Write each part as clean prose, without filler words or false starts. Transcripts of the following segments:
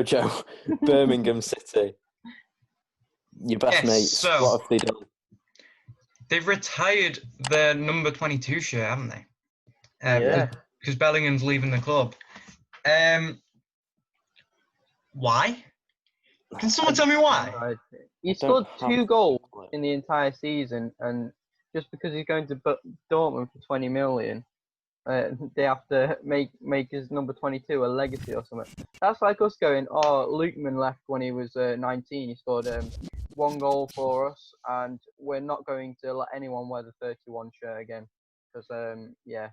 Joe. Birmingham City. Your best mates. So What have they done? they've retired their number 22 shirt, haven't they? Yeah. Because Bellingham's leaving the club. Why? Can someone tell me why? Right. He scored 2 goals in the entire season, and just because he's going to Dortmund for 20 million, they have to make his number 22 a legacy or something. That's like us going, oh, Lukeman left when he was 19. He scored 1 goal for us, and we're not going to let anyone wear the 31 shirt again. Because, yeah.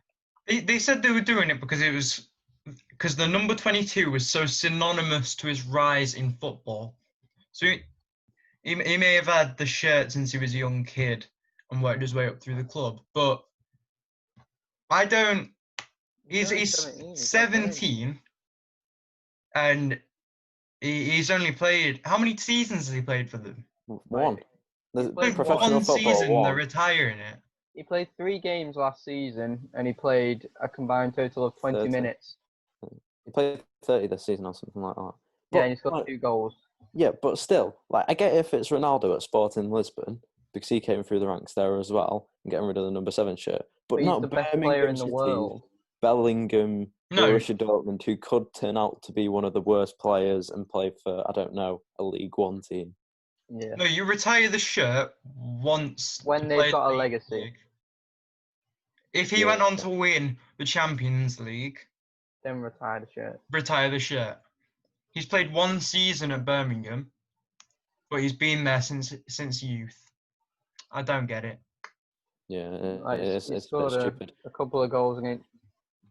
They said they were doing it because the number 22 was so synonymous to his rise in football. So he may have had the shirt since he was a young kid and worked his way up through the club, but I don't. He's 17, and he's only played. How many seasons has he played for them? 1. One season. They're retiring it. He played 3 games last season, and he played a combined total of 20 30. minutes. He played 30 this season or something like that. Yeah, and he's got 2 goals. Yeah, but still, I get if it's Ronaldo at Sporting Lisbon, because he came through the ranks there as well, and getting rid of the number 7 shirt. But he's not the best Birmingham player in the City, world. Bellingham, No. Borussia Dortmund, who could turn out to be one of the worst players and play for, I don't know, a League One team. Yeah. No, you retire the shirt once When they've got a legacy. League. If he went on to win the Champions League, Then retire the shirt. retire the shirt. He's played 1 season at Birmingham, but he's been there since youth. I don't get it. Yeah, He it's scored a bit stupid. a couple of goals against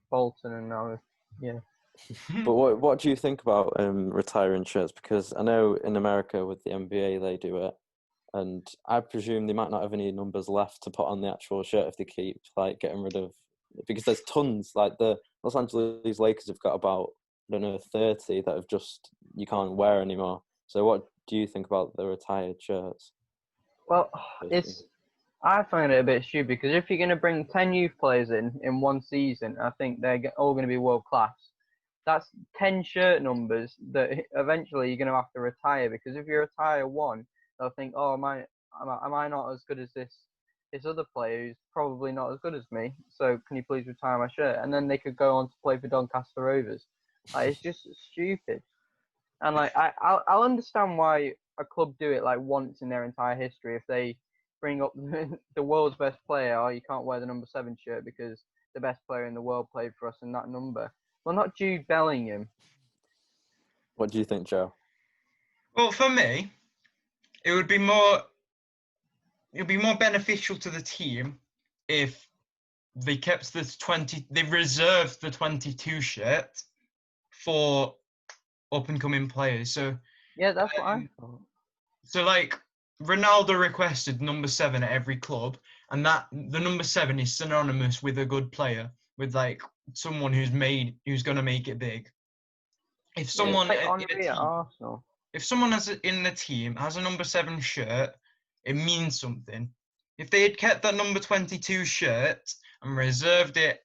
Bolton, and now, yeah. But what do you think about retiring shirts? Because I know in America with the NBA they do it, and I presume they might not have any numbers left to put on the actual shirt if they keep getting rid of. Because there's tons. Like the Los Angeles Lakers have got about 30 that have just you can't wear anymore. So what do you think about the retired shirts? Well, I find it a bit stupid because if you're going to bring 10 youth players in 1 season, I think they're all going to be world class. That's 10 shirt numbers that eventually you're going to have to retire, because if you retire 1, they'll think, oh, am I not as good as this other player who's probably not as good as me? So can you please retire my shirt? And then they could go on to play for Doncaster Rovers. It's just stupid. And I'll understand why a club do it once in their entire history. If they bring up the world's best player, oh, you can't wear the number 7 shirt because the best player in the world played for us in that number. Well, not Jude Bellingham. What do you think, Joe? Well, for me, it would be more beneficial to the team if they kept they reserved the 22 shirt for up and coming players. So yeah, that's what I thought. So Ronaldo requested number 7 at every club, and that the number 7 is synonymous with a good player, with someone who's going to make it big. If someone if someone in the team has a number 7 shirt, it means something. If they had kept that number 22 shirt and reserved it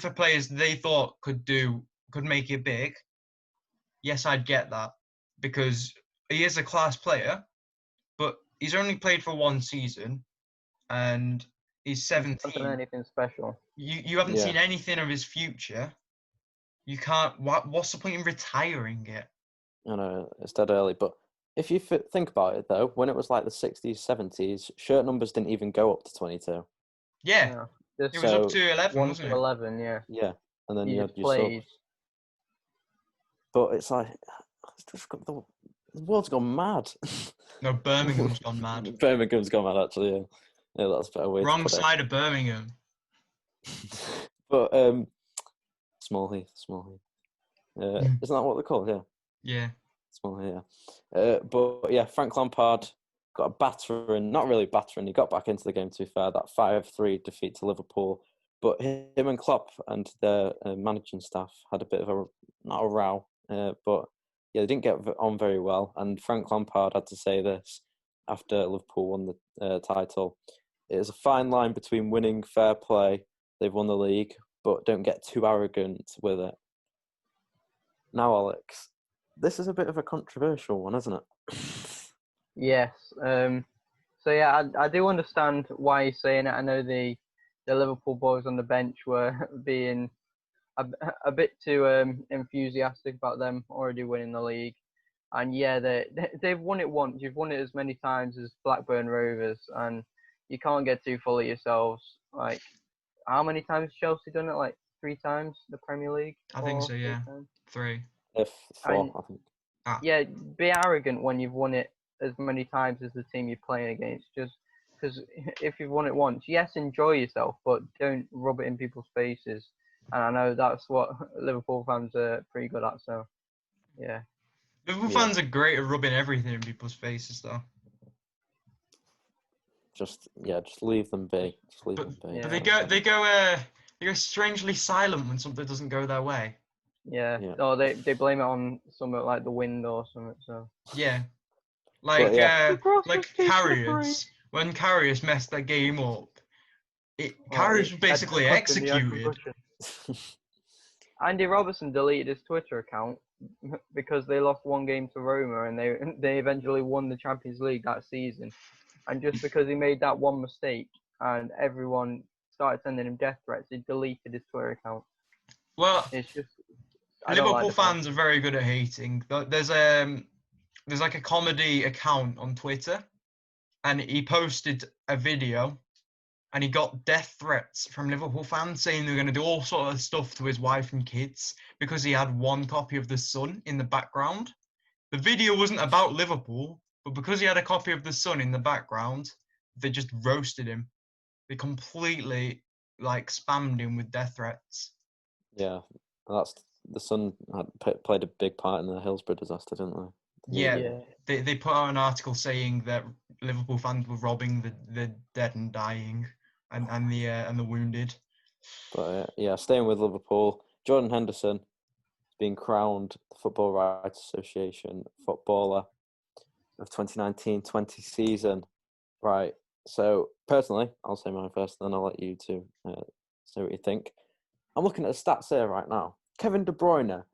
for players they thought could make it big, yes, I'd get that, because he is a class player, but he's only played for 1 season, and he's 17. He's not done anything special. You haven't seen anything of his future. You can't. What's the point in retiring it? I know it's dead early, but if you think about it, though, when it was the 60s, 70s, shirt numbers didn't even go up to 22. Yeah. It was up to 11, 1 wasn't to it? 11, yeah. Yeah, and then you had your played. subs. But it's the world's gone mad. No, Birmingham's gone mad. Birmingham's gone mad, actually, yeah. Yeah, that's a better way Wrong to put side of Birmingham. But, Small Heath. Isn't that what they're called? Yeah. Yeah. Small Heath, yeah. But, yeah, Frank Lampard got a battering, not really battering, he got back into the game, to be fair, that 5-3 defeat to Liverpool. But him and Klopp and their managing staff had a bit of not a row, but yeah, they didn't get on very well. And Frank Lampard had to say this after Liverpool won the title. It is a fine line between winning fair play, they've won the league, but don't get too arrogant with it. Now, Alex, this is a bit of a controversial one, isn't it? Yes. So yeah, I do understand why he's saying it. I know the Liverpool boys on the bench were being a bit too enthusiastic about them already winning the league. And yeah, they've won it once. You've won it as many times as Blackburn Rovers, and you can't get too full of yourselves. Like, how many times has Chelsea done it? Like 3 times the Premier League? I think so, yeah. 3 times? 3. If 4, And I think. yeah, be arrogant when you've won it as many times as the team you're playing against. Just because if you've won it once, yes, enjoy yourself, but don't rub it in people's faces. And I know that's what Liverpool fans are pretty good at. So, yeah. Liverpool fans are great at rubbing everything in people's faces, though. Just leave them be. Just leave them be. Yeah. But they go strangely silent when something doesn't go their way. Yeah. Oh, they blame it on something like the wind or something. So. Yeah. Like yeah. like Karius. When Karius messed that game up, Karius was basically executed. Andy Robertson deleted his Twitter account because they lost 1 game to Roma, and they eventually won the Champions League that season. And just because he made that one mistake and everyone started sending him death threats, he deleted his Twitter account. Well, it's just Liverpool fans are very good at hating. There's like a comedy account on Twitter, and he posted a video, and he got death threats from Liverpool fans saying they're going to do all sort of stuff to his wife and kids because he had 1 copy of The Sun in the background. The video wasn't about Liverpool, but because he had a copy of The Sun in the background, they just roasted him. They completely spammed him with death threats. Yeah, that's The Sun had played a big part in the Hillsborough disaster, didn't they? Yeah. They put out an article saying that Liverpool fans were robbing the dead and dying and the wounded. But staying with Liverpool, Jordan Henderson has been crowned the Football Rights Association Footballer of 2019-20 season. Right. So personally, I'll say mine first, then I'll let you two say what you think. I'm looking at the stats here right now. Kevin De Bruyne,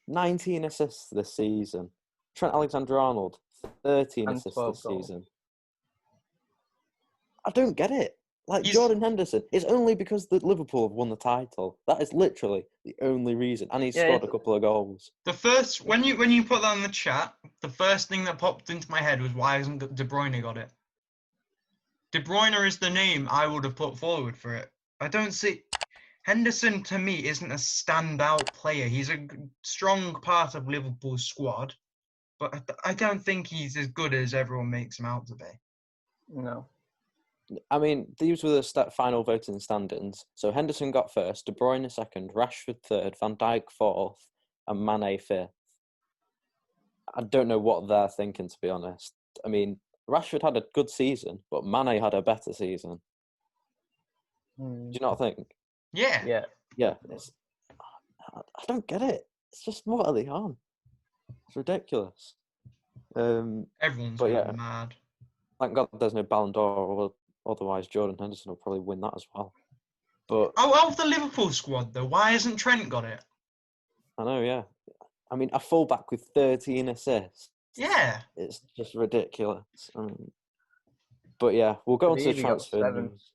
19 assists this season. Trent Alexander-Arnold, 13 assists this season. I don't get it. Jordan Henderson, it's only because the Liverpool have won the title. That is literally the only reason. And he's scored a couple of goals. The first, when you put that in the chat, the first thing that popped into my head was, why hasn't De Bruyne got it? De Bruyne is the name I would have put forward for it. I don't see... Henderson, to me, isn't a standout player. He's a strong part of Liverpool's squad, but I don't think he's as good as everyone makes him out to be. No. I mean, these were the final voting standings. So Henderson got first, De Bruyne second, Rashford third, Van Dijk fourth, and Mane fifth. I don't know what they're thinking, to be honest. I mean, Rashford had a good season, but Mane had a better season. Do you not think? Yeah. Yeah. I don't get it. It's just, what are they on? It's ridiculous. Everyone's mad. Thank God there's no Ballon d'Or, otherwise Jordan Henderson will probably win that as well. But out of the Liverpool squad, though, why hasn't Trent got it? I know, yeah. I mean, a fullback with 13 assists. Yeah. It's just ridiculous. But yeah, we'll go on to the transfer news.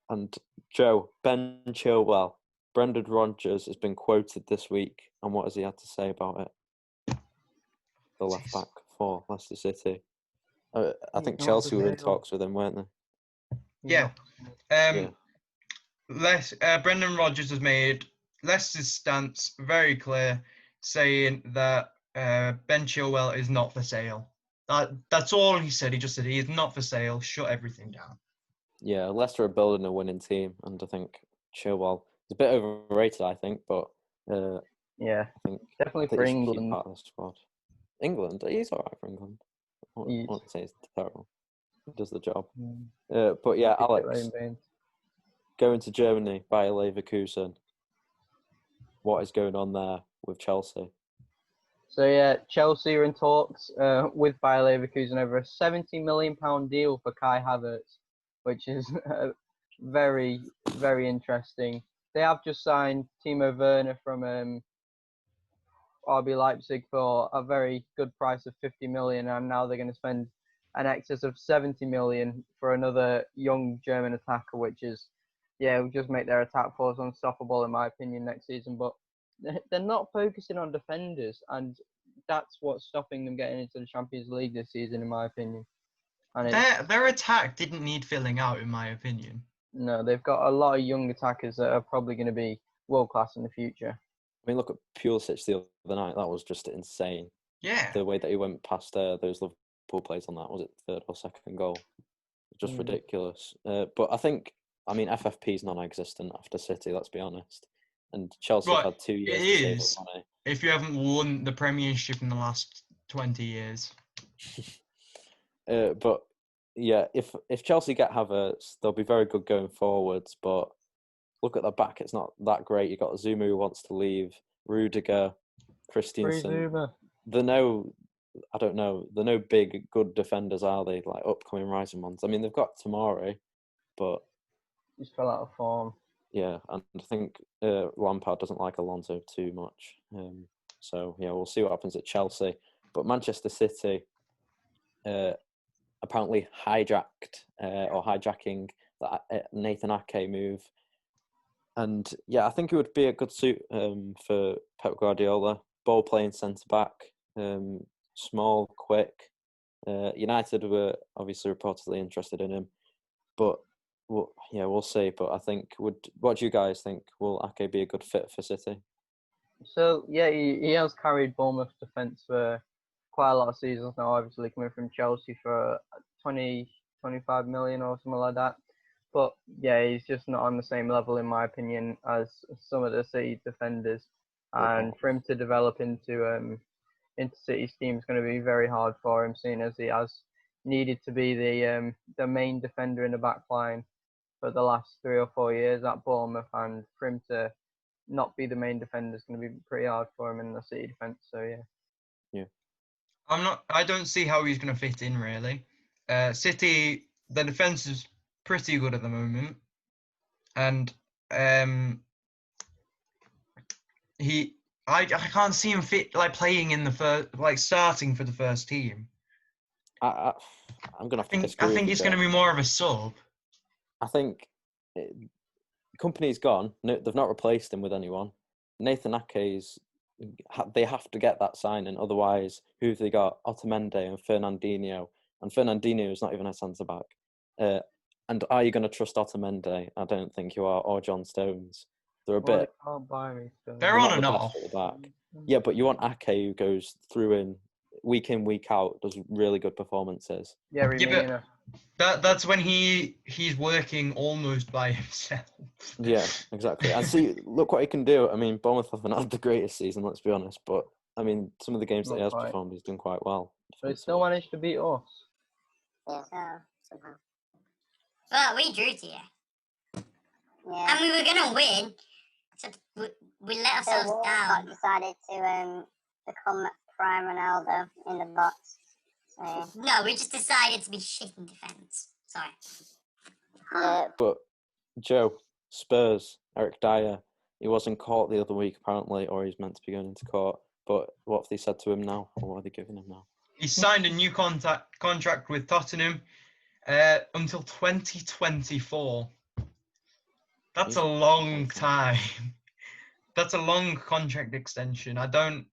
And Joe, Ben Chilwell, Brendan Rodgers has been quoted this week. And what has he had to say about it? The left back for Leicester City. I think Chelsea were in talks with him, weren't they? Yeah. Brendan Rodgers has made Leicester's stance very clear, saying that Ben Chilwell is not for sale. That's all he said. He just said he is not for sale. Shut everything down. Yeah, Leicester are building a winning team, and I think Chilwell is a bit overrated, I think, but I think definitely for England. Part of the squad. England, he's all right for England. I won't say it's terrible. He does the job. But yeah, Alex, going to Germany, Bayer Leverkusen. What is going on there with Chelsea? So yeah, Chelsea are in talks with Bayer Leverkusen over a £70 million deal for Kai Havertz, which is very, very interesting. They have just signed Timo Werner from RB Leipzig for a very good price of 50 million, and now they're going to spend an excess of 70 million for another young German attacker, which is, will just make their attack force unstoppable, in my opinion, next season. But they're not focusing on defenders, and that's what's stopping them getting into the Champions League this season, in my opinion. And their attack didn't need filling out, in my opinion. No, they've got a lot of young attackers that are probably going to be world class in the future. I mean, look at Pulisic the other night. That was just insane. Yeah. The way that he went past those Liverpool players on that, was it third or second goal? Just ridiculous. But I think, FFP is non-existent after City, let's be honest. And Chelsea have had 2 years to save up money. If you haven't won the Premiership in the last 20 years. But yeah, if Chelsea get Havertz, they'll be very good going forwards. But look at the back; it's not that great. You got Zuma who wants to leave, Rudiger, Christensen. They're no big good defenders, are they? Like upcoming rising ones. I mean, they've got Tomori, but he's fell out of form. Yeah, and I think Lampard doesn't like Alonso too much. So yeah, we'll see what happens at Chelsea. But Manchester City. Apparently hijacking that Nathan Ake move. And yeah, I think it would be a good suit for Pep Guardiola. Ball playing centre-back, small, quick. United were obviously reportedly interested in him. But we'll see. But I think, what do you guys think? Will Ake be a good fit for City? So, yeah, he has carried Bournemouth defence for quite a lot of seasons now, obviously coming from Chelsea for 20, 25 million or something like that. But yeah, he's just not on the same level, in my opinion, as some of the City defenders. And for him to develop into City's team is going to be very hard for him, seeing as he has needed to be the main defender in the back line for the last 3 or 4 years at Bournemouth, and for him to not be the main defender is going to be pretty hard for him in the City defence. So yeah. I don't see how he's going to fit in, really. City, the defence is pretty good at the moment, and I can't see him playing in the first, starting for the first team. I'm gonna have to disagree. I think he's going to be more of a sub. I think Company's gone. No, they've not replaced him with anyone. Nathan Ake's. They have to get that signing, otherwise, who have they got? Otamendi and Fernandinho. And Fernandinho is not even a centre-back. And are you going to trust Otamendi? I don't think you are, or John Stones. They're a bit... They're on and off. At the back. Yeah, but you want Ake, who goes through in, week out, does really good performances. Yeah, that's when he's working almost by himself. Yeah, exactly. And see, look what he can do. I mean, Bournemouth haven't had the greatest season, let's be honest. But, I mean, some of the games that he has performed, he's done quite well. But he still managed to beat us. Yeah, somehow. Well, we drew to you. Yeah. And we were going to win, so we let ourselves down. Decided to become Prime Ronaldo in the box. So. No, we just decided to be shit in defence. Sorry. But, Joe, Spurs, Eric Dyer, he wasn't caught the other week, apparently, or he's meant to be going into court. But what have they said to him now, or what are they giving him now? He signed a new contract with Tottenham until 2024. That's a long time. That's a long contract extension. I don't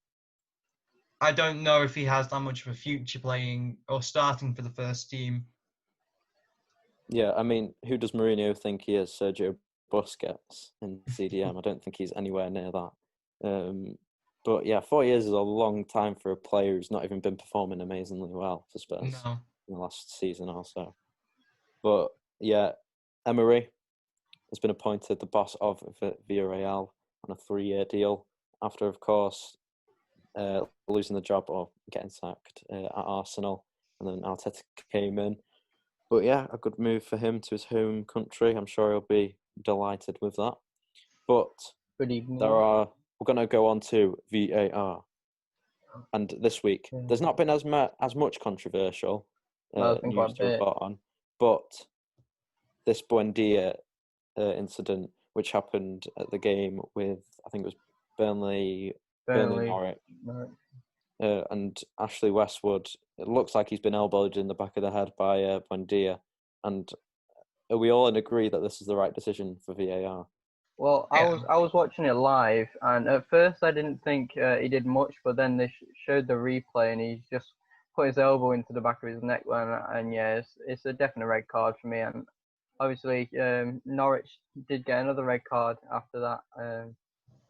know if he has that much of a future playing or starting for the first team. Yeah, I mean, who does Mourinho think he is? Sergio Busquets in CDM. I don't think he's anywhere near that. But yeah, 4 years is a long time for a player who's not even been performing amazingly well for Spurs in the last season or so. But yeah, Emery has been appointed the boss of Villarreal on a 3-year deal after, of course, losing the job or getting sacked at Arsenal, and then Arteta came in. But yeah, a good move for him to his home country. I'm sure he'll be delighted with that. But good evening. We're going to go on to VAR. And this week, there's not been as much controversial news to report on. But this Buendia incident, which happened at the game with, I think it was Burnley Burnley. Norwich. Norwich. And Ashley Westwood, it looks like he's been elbowed in the back of the head by Buendia. And are we all in agree that this is the right decision for VAR? Well, I was watching it live, and at first I didn't think he did much, but then they showed the replay, and he just put his elbow into the back of his neck, and yeah, it's a definite red card for me. And obviously, Norwich did get another red card after that,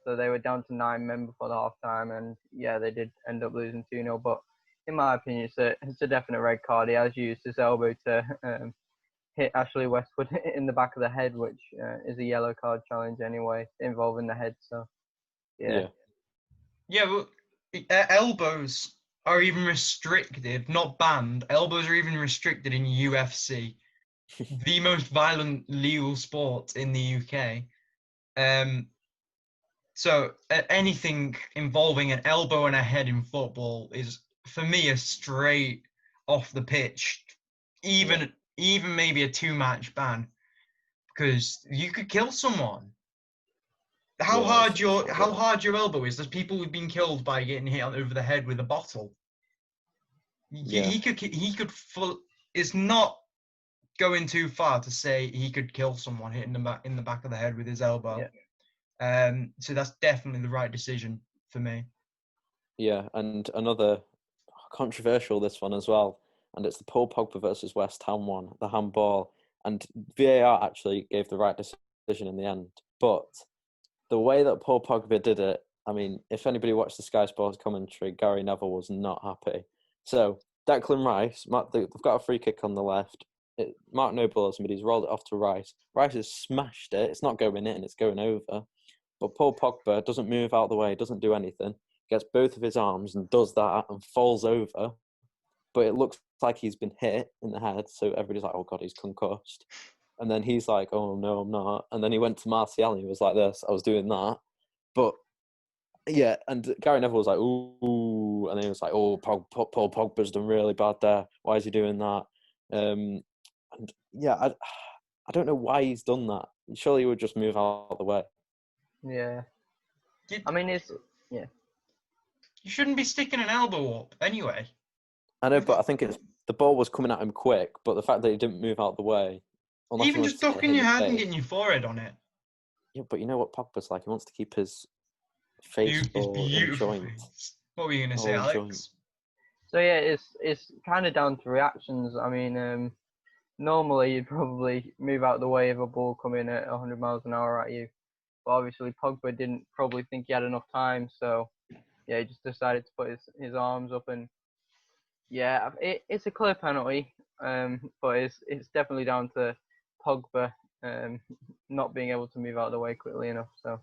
so they were down to 9 men before the half time, and yeah, they did end up losing 2-0. But in my opinion, it's a definite red card. He has used his elbow to hit Ashley Westwood in the back of the head, which is a yellow card challenge anyway, involving the head. So, yeah. Yeah, well, elbows are even restricted, not banned. Elbows are even restricted in UFC, the most violent legal sport in the UK. So anything involving an elbow and a head in football is, for me, a straight off the pitch, even maybe a 2-match ban, because you could kill someone. How hard your elbow is? There's people who've been killed by getting hit over the head with a bottle. He could it's not going too far to say he could kill someone hitting them in the back of the head with his elbow. So that's definitely the right decision for me. Yeah, and another controversial this one as well, and it's the Paul Pogba versus West Ham one, the handball, and VAR actually gave the right decision in the end, but the way that Paul Pogba did it, I mean, if anybody watched the Sky Sports commentary, Gary Neville was not happy. So Declan Rice, they've got a free kick on the left. Mark Noble has somebody, he's rolled it off to Rice. Rice has smashed it. It's not going in, it's going over. But Paul Pogba doesn't move out of the way, doesn't do anything. Gets both of his arms and does that and falls over. But it looks like he's been hit in the head. So everybody's like, oh God, he's concussed. And then he's like, oh, no, I'm not. And then he went to Martial and he was like this. I was doing that. But, yeah, and Gary Neville was like, ooh. And then he was like, oh, Paul Pogba's done really bad there. Why is he doing that? And, yeah, I don't know why he's done that. Surely he would just move out of the way. Yeah. I mean, yeah. You shouldn't be sticking an elbow up anyway. I know, but I think the ball was coming at him quick, but the fact that he didn't move out of the way. Even just ducking your head and getting your forehead on it. Yeah, but you know what Pogba's like? He wants to keep his face all in joint. What were you going to say, Alex? Joint. So yeah, it's kind of down to reactions. I mean, normally you'd probably move out of the way of a ball coming at 100 miles an hour at you. But obviously Pogba didn't probably think he had enough time, so yeah, he just decided to put his arms up, and yeah, it's a clear penalty, but it's definitely down to Pogba not being able to move out of the way quickly enough. So,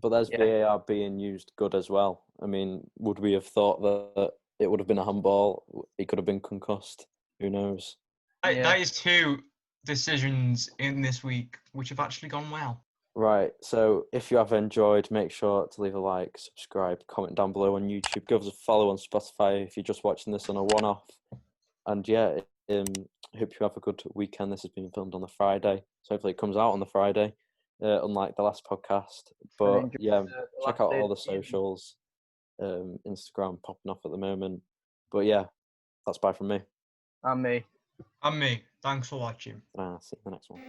but there's VAR being used good as well. I mean, would we have thought that it would have been a handball? He could have been concussed. Who knows? That is 2 decisions in this week which have actually gone well. Right, so if you have enjoyed, make sure to leave a like, subscribe, comment down below on YouTube, give us a follow on Spotify if you're just watching this on a one-off. And yeah, hope you have a good weekend. This has been filmed on the Friday, so hopefully it comes out on the Friday, unlike the last podcast. But yeah, check out all the socials, Instagram popping off at the moment. But yeah, that's bye from me. And me. Thanks for watching. See you in the next one.